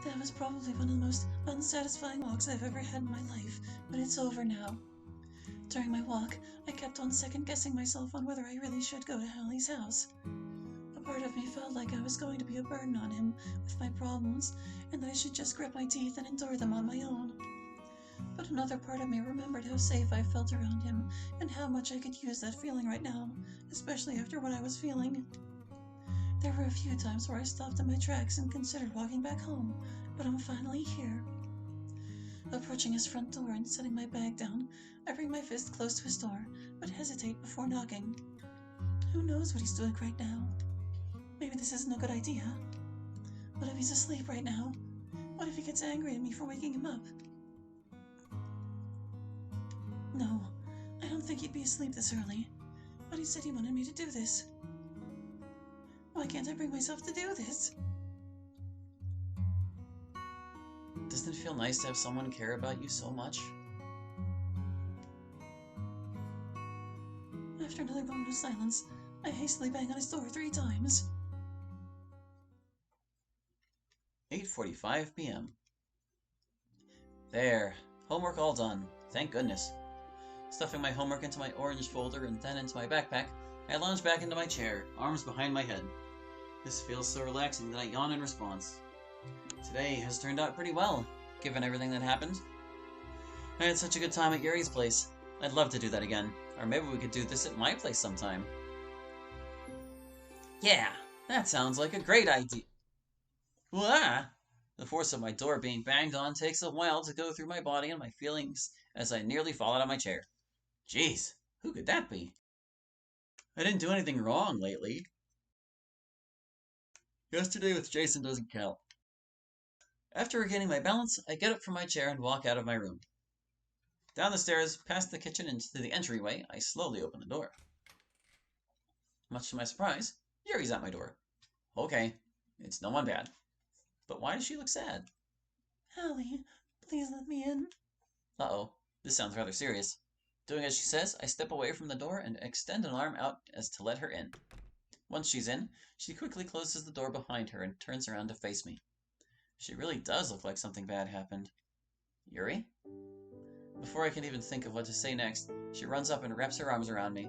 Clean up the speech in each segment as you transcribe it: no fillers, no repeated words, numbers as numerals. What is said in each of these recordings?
That was probably one of the most unsatisfying walks I've ever had in my life, but it's over now. During my walk, I kept on second-guessing myself on whether I really should go to Hallie's house. A part of me felt like I was going to be a burden on him with my problems, and that I should just grit my teeth and endure them on my own. But another part of me remembered how safe I felt around him, and how much I could use that feeling right now, especially after what I was feeling. There were a few times where I stopped in my tracks and considered walking back home, but I'm finally here. Approaching his front door and setting my bag down, I bring my fist close to his door, but hesitate before knocking. Who knows what he's doing right now? Maybe this isn't a good idea. What if he's asleep right now? What if he gets angry at me for waking him up? No, I don't think he'd be asleep this early, but he said he wanted me to do this. Why can't I bring myself to do this? Doesn't it feel nice to have someone care about you so much? After another moment of silence, I hastily bang on his door 3 times. 8:45 p.m. There, homework all done. Thank goodness. Stuffing my homework into my orange folder and then into my backpack, I lounge back into my chair, arms behind my head. This feels so relaxing that I yawn in response. Today has turned out pretty well, given everything that happened. I had such a good time at Yuri's place. I'd love to do that again, or maybe we could do this at my place sometime. Yeah, that sounds like a great idea. Wah! The force of my door being banged on takes a while to go through my body and my feelings as I nearly fall out of my chair. Jeez, who could that be? I didn't do anything wrong lately. Yesterday with Jason doesn't count. After regaining my balance, I get up from my chair and walk out of my room. Down the stairs, past the kitchen and to the entryway, I slowly open the door. Much to my surprise, Yuri's at my door. Okay, it's no one bad. But why does she look sad? Hallie, please let me in. Uh-oh, this sounds rather serious. Doing as she says, I step away from the door and extend an arm out as to let her in. Once she's in, she quickly closes the door behind her and turns around to face me. She really does look like something bad happened. Yuri? Before I can even think of what to say next, she runs up and wraps her arms around me.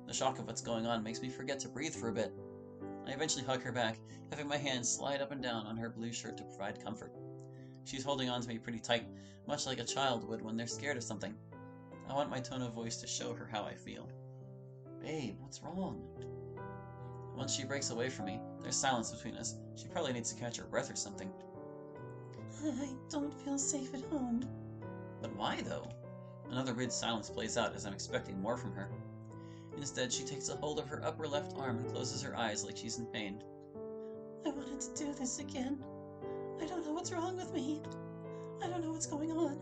The shock of what's going on makes me forget to breathe for a bit. I eventually hug her back, having my hands slide up and down on her blue shirt to provide comfort. She's holding on to me pretty tight, much like a child would when they're scared of something. I want my tone of voice to show her how I feel. Babe, what's wrong? Once she breaks away from me, there's silence between us. She probably needs to catch her breath or something. I don't feel safe at home. But why, though? Another weird silence plays out as I'm expecting more from her. Instead, she takes a hold of her upper left arm and closes her eyes like she's in pain. I wanted to do this again. I don't know what's wrong with me. I don't know what's going on.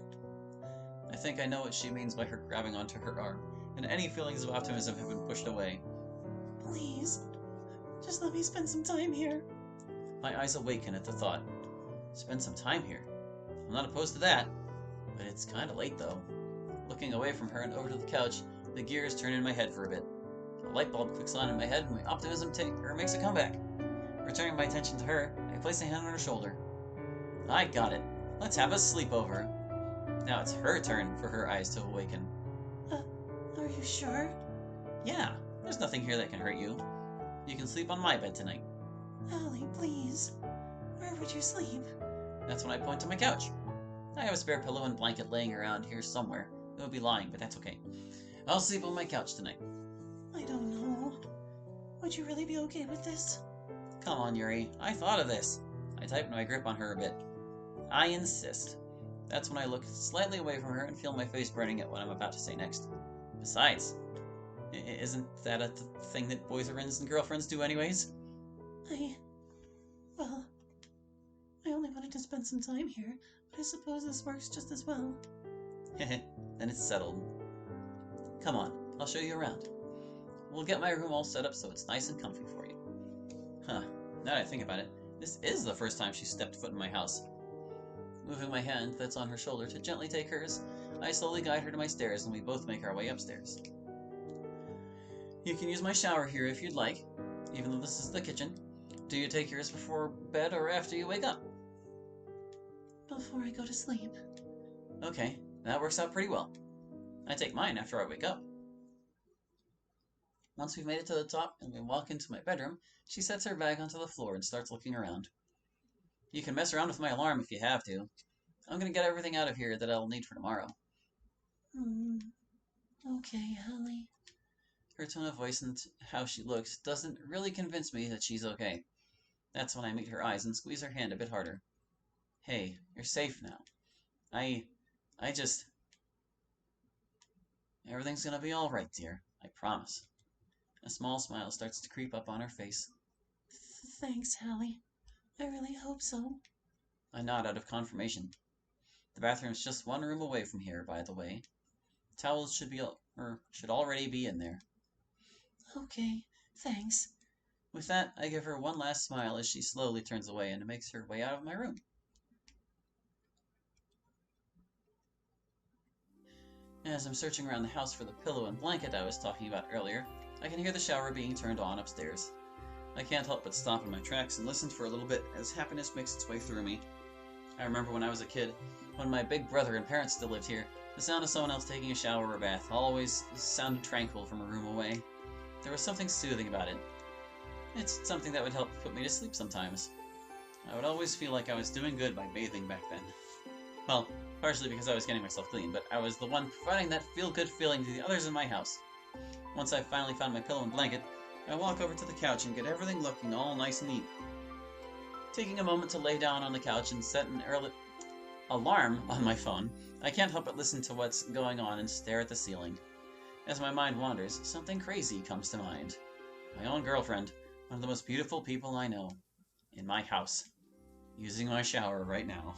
I think I know what she means by her grabbing onto her arm, and any feelings of optimism have been pushed away. Please, just let me spend some time here. My eyes awaken at the thought. Spend some time here. I'm not opposed to that, but it's kinda late though. Looking away from her and over to the couch, the gears turn in my head for a bit. A light bulb clicks on in my head and my optimism makes a comeback. Returning my attention to her, I place a hand on her shoulder. I got it. Let's have a sleepover. Now it's her turn for her eyes to awaken. Are you sure? Yeah, there's nothing here that can hurt you. You can sleep on my bed tonight. Hallie, please. Where would you sleep? That's when I point to my couch. I have a spare pillow and blanket laying around here somewhere. It would be lying, but that's okay. I'll sleep on my couch tonight. I don't know. Would you really be okay with this? Come on, Yuri. I thought of this. I tighten my grip on her a bit. I insist. That's when I look slightly away from her and feel my face burning at what I'm about to say next. Besides, isn't that a thing that boyfriends and girlfriends do anyways? Well, I only wanted to spend some time here, but I suppose this works just as well. Heh, then it's settled. Come on, I'll show you around. We'll get my room all set up so it's nice and comfy for you. Huh, now that I think about it, this is the first time she's stepped foot in my house. Moving my hand that's on her shoulder to gently take hers, I slowly guide her to my stairs and we both make our way upstairs. You can use my shower here if you'd like, even though this is the kitchen. Do you take yours before bed or after you wake up? before I go to sleep. Okay, that works out pretty well. I take mine after I wake up. Once we've made it to the top and we walk into my bedroom, she sets her bag onto the floor and starts looking around. You can mess around with my alarm if you have to. I'm gonna get everything out of here that I'll need for tomorrow. Okay, Hallie. Her tone of voice and how she looks doesn't really convince me that she's okay. That's when I meet her eyes and squeeze her hand a bit harder. Hey, you're safe now. I just... Everything's gonna be alright, dear. I promise. A small smile starts to creep up on her face. Thanks, Hallie. I really hope so. I nod out of confirmation. The bathroom's just one room away from here, by the way. Towels should already be in there. Okay, thanks. With that, I give her one last smile as she slowly turns away and makes her way out of my room. As I'm searching around the house for the pillow and blanket I was talking about earlier, I can hear the shower being turned on upstairs. I can't help but stop in my tracks and listen for a little bit as happiness makes its way through me. I remember when I was a kid, when my big brother and parents still lived here, the sound of someone else taking a shower or a bath always sounded tranquil from a room away. There was something soothing about it. It's something that would help put me to sleep sometimes. I would always feel like I was doing good by bathing back then. Well, partially because I was getting myself clean, but I was the one providing that feel-good feeling to the others in my house. Once I finally found my pillow and blanket, I walk over to the couch and get everything looking all nice and neat. Taking a moment to lay down on the couch and set an early alarm on my phone, I can't help but listen to what's going on and stare at the ceiling. As my mind wanders, something crazy comes to mind. My own girlfriend, one of the most beautiful people I know, in my house, using my shower right now.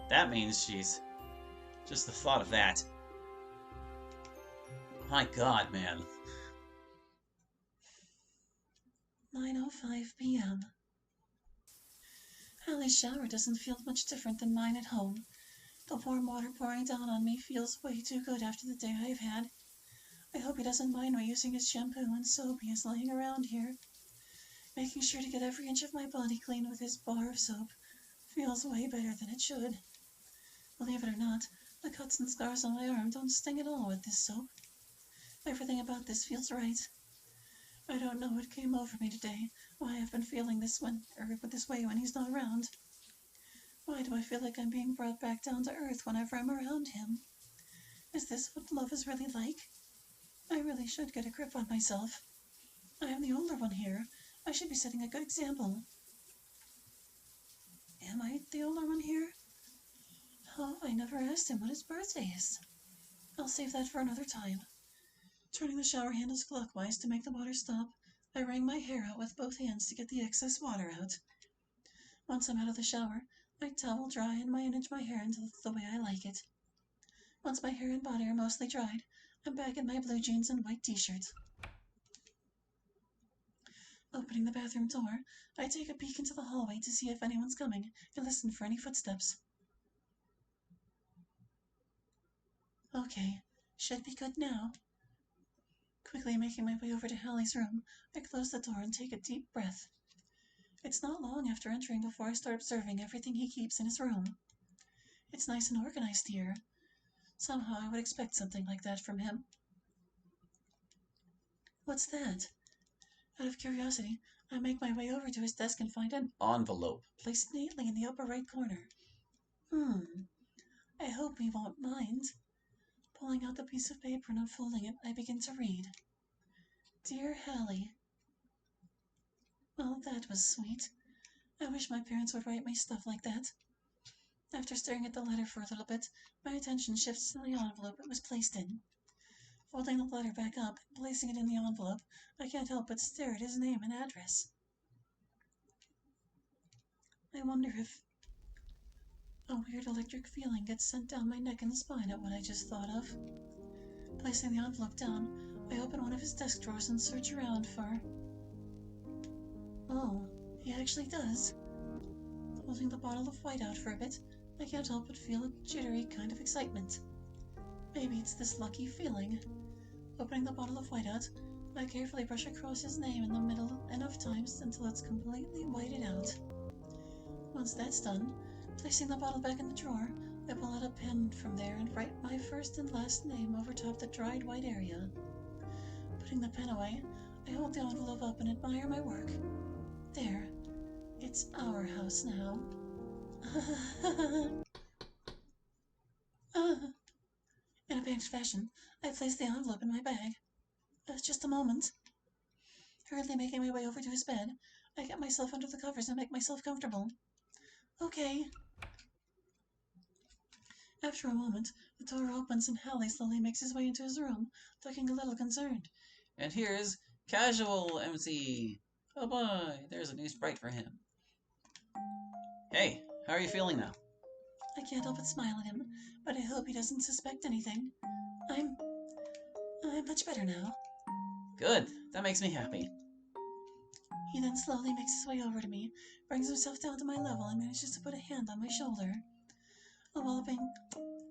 That means she's... Just the thought of that. My god, man. 9:05 p.m. Hallie's shower doesn't feel much different than mine at home. The warm water pouring down on me feels way too good after the day I've had. I hope he doesn't mind me using his shampoo and soap he is laying around here. Making sure to get every inch of my body clean with his bar of soap feels way better than it should. Believe it or not, the cuts and scars on my arm don't sting at all with this soap. Everything about this feels right. I don't know what came over me today, why I've been feeling this way when he's not around. Why do I feel like I'm being brought back down to earth whenever I'm around him? Is this what love is really like? I really should get a grip on myself. I am the older one here. I should be setting a good example. Am I the older one here? Oh, I never asked him what his birthday is. I'll save that for another time. Turning the shower handles clockwise to make the water stop, I wring my hair out with both hands to get the excess water out. Once I'm out of the shower, I towel dry and manage my hair into the way I like it. Once my hair and body are mostly dried, I'm back in my blue jeans and white t-shirt. Opening the bathroom door, I take a peek into the hallway to see if anyone's coming and listen for any footsteps. Okay, should be good now. Quickly making my way over to Hallie's room, I close the door and take a deep breath. It's not long after entering before I start observing everything he keeps in his room. It's nice and organized here. Somehow I would expect something like that from him. What's that? Out of curiosity, I make my way over to his desk and find an envelope placed neatly in the upper right corner. I hope he won't mind. Pulling out the piece of paper and unfolding it, I begin to read. Dear Hallie. Well, that was sweet. I wish my parents would write me stuff like that. After staring at the letter for a little bit, my attention shifts to the envelope it was placed in. Folding the letter back up and placing it in the envelope, I can't help but stare at his name and address. I wonder if a weird electric feeling gets sent down my neck and spine at what I just thought of. Placing the envelope down, I open one of his desk drawers and search around for... Oh, he actually does. Holding the bottle of white out for a bit, I can't help but feel a jittery kind of excitement. Maybe it's this lucky feeling. Opening the bottle of white out, I carefully brush across his name in the middle enough times until it's completely whited out. Once that's done, Placing the bottle back in the drawer, I pull out a pen from there and write my first and last name over top the dried white area. Putting the pen away, I hold the envelope up and admire my work. There. It's our house now. In a panicked fashion, I place the envelope in my bag. Just a moment. Hurriedly making my way over to his bed, I get myself under the covers and make myself comfortable. Okay. After a moment, the door opens and Hallie slowly makes his way into his room, looking a little concerned. And here's Casual MC. Oh boy, there's a new sprite for him. Hey, how are you feeling now? I can't help but smile at him, but I hope he doesn't suspect anything. I'm much better now. Good, that makes me happy. He then slowly makes his way over to me, brings himself down to my level, and manages to put a hand on my shoulder. A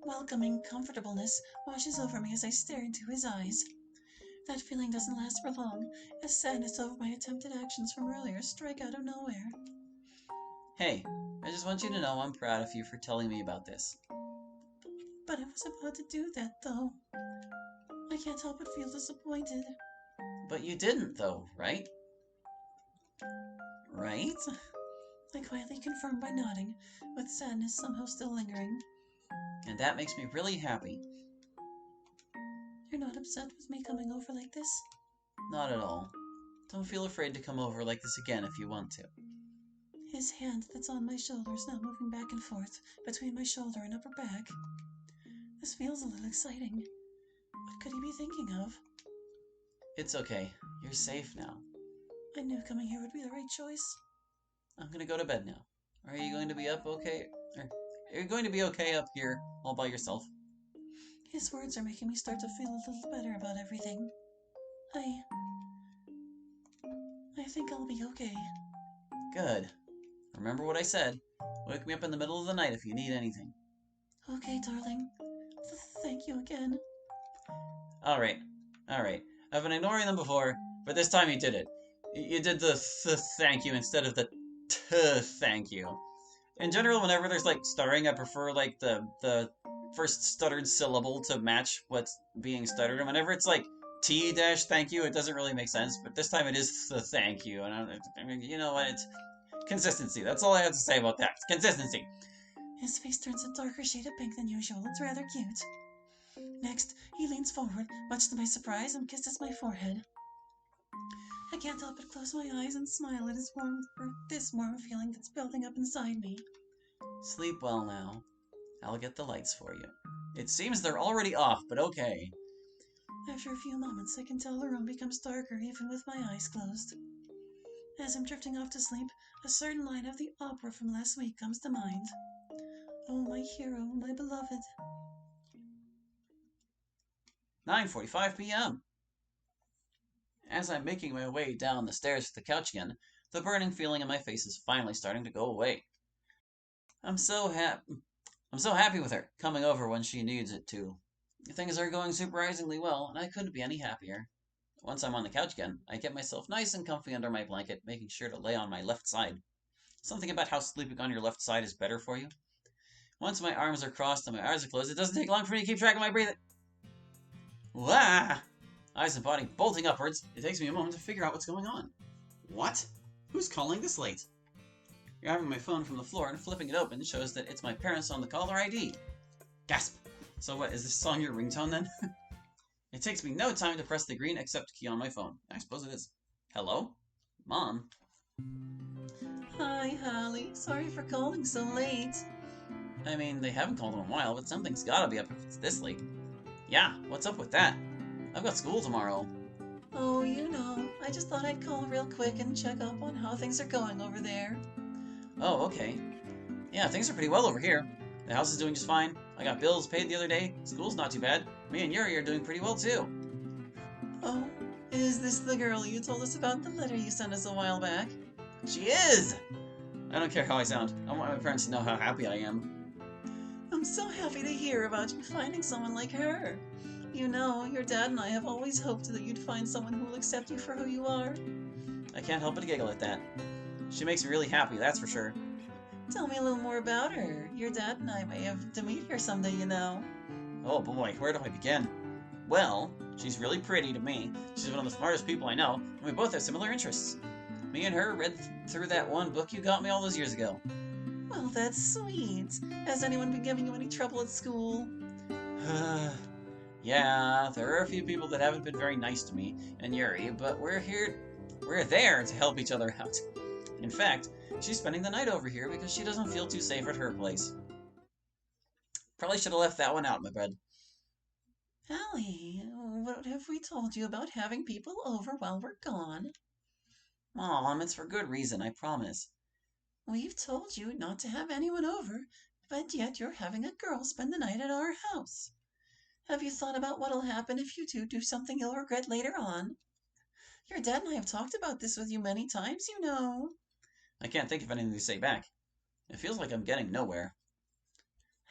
welcoming comfortableness washes over me as I stare into his eyes. That feeling doesn't last for long, as sadness over my attempted actions from earlier strike out of nowhere. Hey, I just want you to know I'm proud of you for telling me about this. But I was about to do that, though. I can't help but feel disappointed. But you didn't, though, right? Right? I quietly confirm by nodding, with sadness somehow still lingering. And that makes me really happy. You're not upset with me coming over like this? Not at all. Don't feel afraid to come over like this again if you want to. His hand that's on my shoulder is now moving back and forth between my shoulder and upper back. This feels a little exciting. What could he be thinking of? It's okay. You're safe now. I knew coming here would be the right choice. I'm gonna go to bed now. Are you going to be up okay? Are you going to be okay up here all by yourself? His words are making me start to feel a little better about everything. I think I'll be okay. Good. Remember what I said. Wake me up in the middle of the night if you need anything. Okay, darling. Thank you again. Alright. I've been ignoring them before, but this time you did it. You did the thank you instead of the thank you. In general, whenever there's like stuttering, I prefer like the first stuttered syllable to match what's being stuttered. And whenever it's like T-thank you, it doesn't really make sense. But this time it is the thank you. And I mean, you know what? It's consistency. That's all I have to say about that. It's consistency. His face turns a darker shade of pink than usual. It's rather cute. Next, he leans forward, much to my surprise, and kisses my forehead. I can't help but close my eyes and smile at this warm feeling that's building up inside me. Sleep well now. I'll get the lights for you. It seems they're already off, but okay. After a few moments, I can tell the room becomes darker even with my eyes closed. As I'm drifting off to sleep, a certain line of the opera from last week comes to mind. Oh, my hero, my beloved. 9:45 p.m. As I'm making my way down the stairs to the couch again, the burning feeling in my face is finally starting to go away. I'm so happy with her, coming over when she needs it to. Things are going surprisingly well, and I couldn't be any happier. Once I'm on the couch again, I get myself nice and comfy under my blanket, making sure to lay on my left side. Something about how sleeping on your left side is better for you. Once my arms are crossed and my eyes are closed, it doesn't take long for me to keep track of my breathing. Wah! Eyes and body bolting upwards, it takes me a moment to figure out what's going on. What? Who's calling this late? Grabbing my phone from the floor and flipping it open shows that it's my parents on the caller ID. Gasp! So what, is this song your ringtone then? It takes me no time to press the green accept key on my phone. I suppose it is. Hello? Mom? Hi, Holly. Sorry for calling so late. I mean, they haven't called in a while, but something's gotta be up if it's this late. Yeah, what's up with that? I've got school tomorrow. Oh, you know, I just thought I'd call real quick and check up on how things are going over there. Oh, okay. Yeah, things are pretty well over here. The house is doing just fine. I got bills paid the other day. School's not too bad. Me and Yuri are doing pretty well too. Oh, is this the girl you told us about in the letter you sent us a while back? She is! I don't care how I sound. I want my parents to know how happy I am. I'm so happy to hear about you finding someone like her. You know, your dad and I have always hoped that you'd find someone who will accept you for who you are. I can't help but giggle at that. She makes me really happy, that's for sure. Tell me a little more about her. Your dad and I may have to meet her someday, you know. Oh boy, where do I begin? Well, she's really pretty to me. She's one of the smartest people I know, and we both have similar interests. Me and her read through that one book you got me all those years ago. Well, that's sweet. Has anyone been giving you any trouble at school? Yeah, there are a few people that haven't been very nice to me and Yuri, but we're there to help each other out. In fact, she's spending the night over here because she doesn't feel too safe at her place. Probably should have left that one out, my bed. Allie, what have we told you about having people over while we're gone? Mom, it's for good reason, I promise. We've told you not to have anyone over, but yet you're having a girl spend the night at our house. Have you thought about what'll happen if you two do something you'll regret later on? Your dad and I have talked about this with you many times, you know. I can't think of anything to say back. It feels like I'm getting nowhere.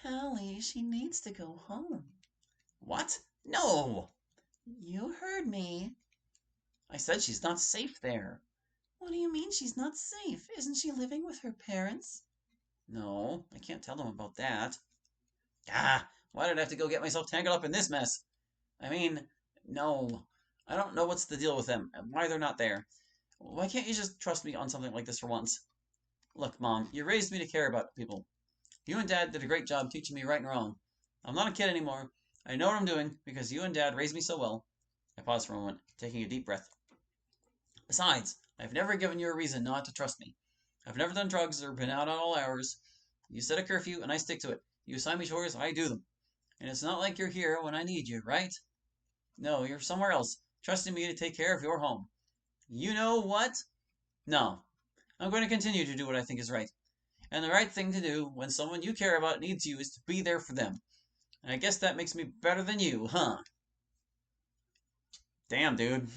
Allie, she needs to go home. What? No! You heard me. I said she's not safe there. What do you mean she's not safe? Isn't she living with her parents? No, I can't tell them about that. Ah, why did I have to go get myself tangled up in this mess? I mean, no. I don't know what's the deal with them and why they're not there. Why can't you just trust me on something like this for once? Look, Mom, you raised me to care about people. You and Dad did a great job teaching me right and wrong. I'm not a kid anymore. I know what I'm doing because you and Dad raised me so well. I paused for a moment, taking a deep breath. Besides, I've never given you a reason not to trust me. I've never done drugs or been out at all hours. You set a curfew and I stick to it. You assign me chores, I do them. And it's not like you're here when I need you, right? No, you're somewhere else, trusting me to take care of your home. You know what? No. I'm going to continue to do what I think is right. And the right thing to do when someone you care about needs you is to be there for them. And I guess that makes me better than you, huh? Damn, dude.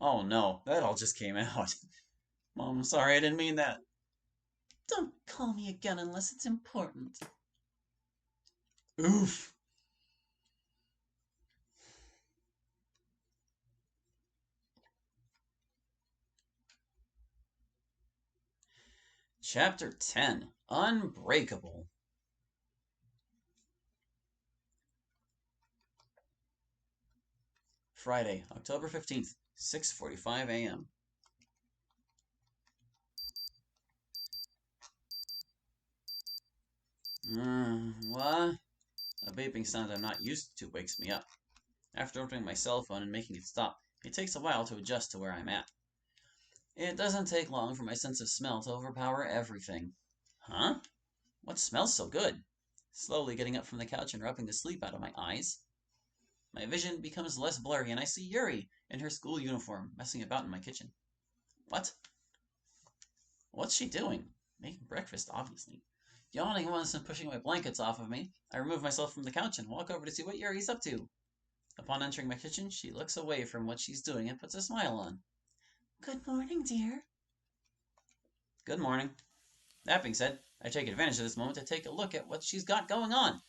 Oh no, that all just came out. Mom, I'm sorry, I didn't mean that. Don't call me again unless it's important. Oof. Chapter 10 Unbreakable. Friday, October 15th, 6:45 a.m. What? A beeping sound I'm not used to wakes me up. After opening my cell phone and making it stop, it takes a while to adjust to where I'm at. It doesn't take long for my sense of smell to overpower everything. Huh? What smells so good? Slowly getting up from the couch and rubbing the sleep out of my eyes. My vision becomes less blurry and I see Yuri in her school uniform messing about in my kitchen. What? What's she doing? Making breakfast, obviously. Yawning once and pushing my blankets off of me, I remove myself from the couch and walk over to see what Yuri's up to. Upon entering my kitchen, she looks away from what she's doing and puts a smile on. Good morning, dear. Good morning. That being said, I take advantage of this moment to take a look at what she's got going on.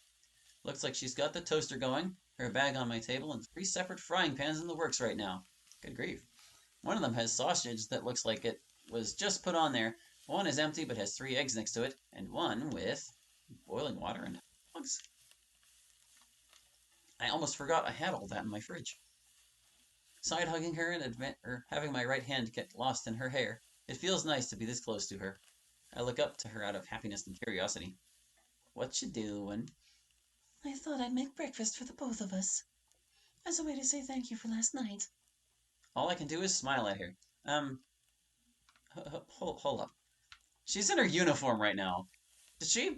Looks like she's got the toaster going, her bag on my table, and 3 separate frying pans in the works right now. Good grief. One of them has sausage that looks like it was just put on there. One is empty but has 3 eggs next to it, and one with boiling water and dogs. I almost forgot I had all that in my fridge. Side hugging her and having my right hand get lost in her hair, it feels nice to be this close to her. I look up to her out of happiness and curiosity. What you doing? I thought I'd make breakfast for the both of us. As a way to say thank you for last night. All I can do is smile at her. Hold up. She's in her uniform right now. Did she?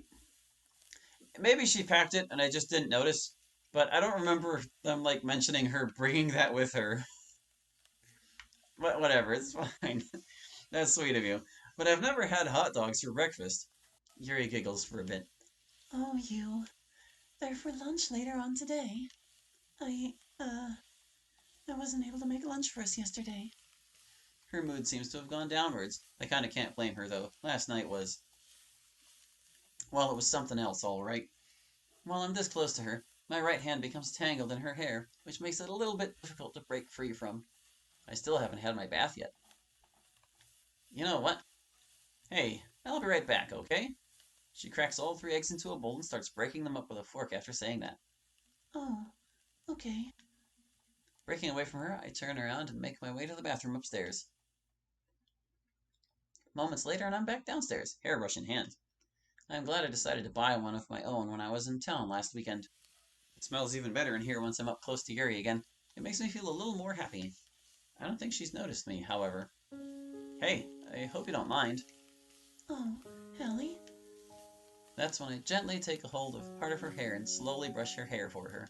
Maybe she packed it and I just didn't notice, but I don't remember them like mentioning her bringing that with her. But whatever, it's fine. That's sweet of you. But I've never had hot dogs for breakfast. Yuri giggles for a bit. Oh, you. They're for lunch later on today. I wasn't able to make lunch for us yesterday. Her mood seems to have gone downwards. I kind of can't blame her, though. Last night was... well, it was something else, all right. While I'm this close to her, my right hand becomes tangled in her hair, which makes it a little bit difficult to break free from. I still haven't had my bath yet. You know what? Hey, I'll be right back, okay? She cracks all 3 eggs into a bowl and starts breaking them up with a fork after saying that. Oh, okay. Breaking away from her, I turn around and make my way to the bathroom upstairs. Moments later, and I'm back downstairs, hairbrush in hand. I'm glad I decided to buy one of my own when I was in town last weekend. It smells even better in here once I'm up close to Yuri again. It makes me feel a little more happy. I don't think she's noticed me, however. Hey, I hope you don't mind. Oh, Hallie? That's when I gently take a hold of part of her hair and slowly brush her hair for her.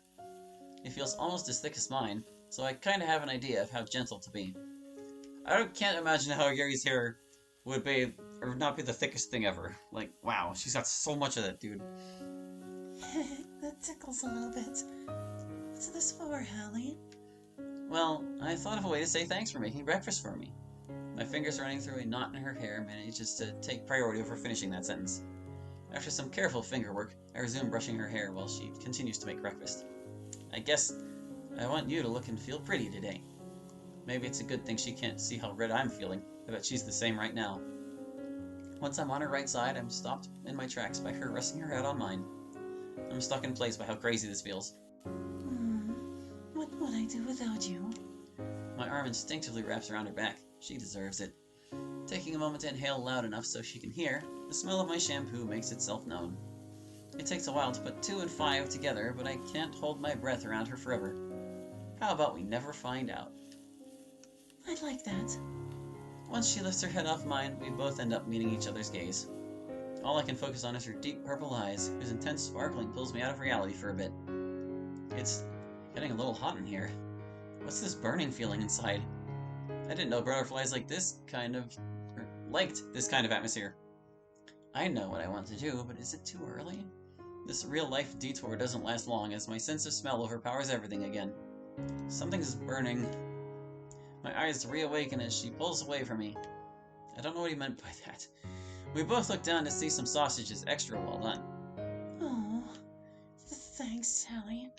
It feels almost as thick as mine, so I kinda have an idea of how gentle to be. I can't imagine how Yuri's hair would be, or not be the thickest thing ever. Like, wow, she's got so much of that, dude. That tickles a little bit. What's this for, Hallie? Well, I thought of a way to say thanks for making breakfast for me. My fingers running through a knot in her hair manages to take priority over finishing that sentence. After some careful finger work, I resume brushing her hair while she continues to make breakfast. I guess I want you to look and feel pretty today. Maybe it's a good thing she can't see how red I'm feeling. I bet she's the same right now. Once I'm on her right side, I'm stopped in my tracks by her resting her head on mine. I'm stuck in place by how crazy this feels. What would I do without you? My arm instinctively wraps around her back. She deserves it. Taking a moment to inhale loud enough so she can hear, the smell of my shampoo makes itself known. It takes a while to put 2 and 5 together, but I can't hold my breath around her forever. How about we never find out? I'd like that. Once she lifts her head off mine, we both end up meeting each other's gaze. All I can focus on is her deep purple eyes, whose intense sparkling pulls me out of reality for a bit. It's getting a little hot in here. What's this burning feeling inside? I didn't know butterflies liked this kind of atmosphere. I know what I want to do, but is it too early? This real-life detour doesn't last long as my sense of smell overpowers everything again. Something's burning. My eyes reawaken as she pulls away from me. I don't know what he meant by that. We both look down to see some sausages extra well done. Oh, thanks, Hallie.